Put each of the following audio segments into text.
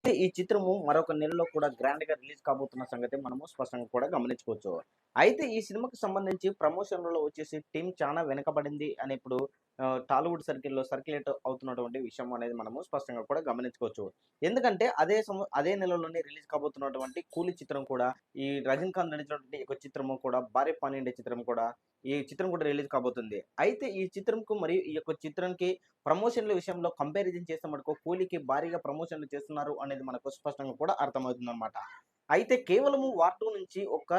అయితే ఈ చిత్రము మరొక నెలలో కూడా గ్రాండ్‌గా రిలీజ్ కాబోతున్న సంగతి మనము స్పష్టంగా కూడా గమనించుకోవచ్చు. అయితే ఈ సినిమాకి సంబంధించి ప్రమోషన్‌లలో వచ్చేసి టీమ్ చానా వెనకబడింది అని ఇప్పుడు టాలీవుడ్ సర్కిల్‌లో సర్క్యులేట్ అవుతున్నటువంటి విషయం అనేది మనము స్పష్టంగా కూడా గమనించుకోవచ్చు. ఎందుకంటే అదే నెలలోనే రిలీజ్ కాబోతున్నటువంటి 'కూలి' చిత్రం కూడా ఈ రజనీకాంత్ నటించినటువంటి ఒక చిత్రము కూడా 'భార్య పానిండే' చిత్రం కూడా ఈ చిత్రం కూడా రిలీజ్ కాబోతుంది. అయితే ఈ చిత్రంకు మరియు ఈ యొక్క చిత్రానికి ప్రమోషన్‌ల విషయంలో కంపారిజన్ చేస్తే మటుకు 'కూలీకి' భారీగా ప్రమోషన్‌లు చేస్తున్నారు అనేది మనకు స్పష్టంగా కూడా అర్థమవుతుందన్నమాట. అయితే కేవలము 'వార్ 2' నుంచి ఒక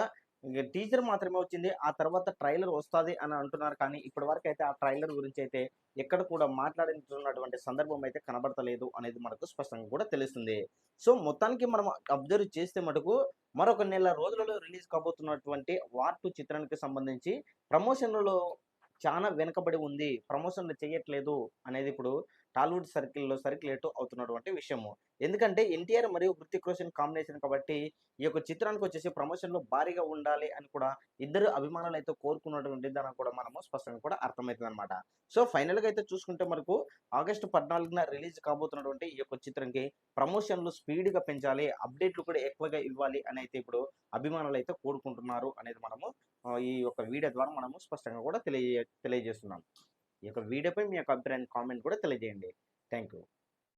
టీజర్ మాత్రమే వచ్చింది. ఆ తర్వాత ట్రైలర్ వస్తాది అని అంటున్నారు. కానీ ఇప్పటి వరకైతే ఆ ట్రైలర్ గురించైతే ఎక్కడ కూడా మాట్లాడించున్నటువంటి సందర్భం అయితే కనబడతలేదు అనేది మనకు స్పష్టంగా కూడా తెలుస్తుంది. సో, మొత్తానికి మనం అబ్జర్వ్ చేస్తే మటుకు మరొక నెల రోజులలో రిలీజ్ కాబోతున్నటువంటి 'వార్ 2' చిత్రానికి సంబంధించి ప్రమోషన్‌లలో చానా వెనకబడి ఉంది. ప్రమోషన్‌లు చేయట్లేదు అనేది ఇప్పుడు టాలీవుడ్ సర్కిల్‌లో సర్క్యులేట్ అవుతున్నటువంటి విషయము. ఎందుకంటే 'ఎన్టీఆర్' మరియు 'హృతిక్ రోషన్' కాంబినేషన్ కాబట్టి ఈ యొక్క చిత్రానికొచ్చేసి ప్రమోషన్‌లు భారీగా ఉండాలి అని కూడా ఇద్దరు అభిమానులైతే కోరుకున్నటువంటిదని కూడా మనము స్పష్టంగా కూడా అర్థమైతదనమాట. సో, ఫైనల్‌గా అయితే చూసుకుంటే మనకు ఆగస్టు 14న రిలీజ్ కాబోతున్నటువంటి ఈ యొక్క చిత్రంకి ప్రమోషన్‌లు స్పీడ్‌గా పెంచాలి. అప్డేట్‌లు కూడా ఎక్కువగా ఇవ్వాలి అనైతే ఇప్పుడు అభిమానులైతే కోరుకుంటున్నారు అనేది మనము ఈ యొక్క వీడియో ద్వారా మనము స్పష్టంగా కూడా తెలియజేస్తున్నాం. ఈ యొక్క వీడియోపై మీ యొక్క అభిప్రాయాన్ని కామెంట్ కూడా తెలియజేయండి. Thank you.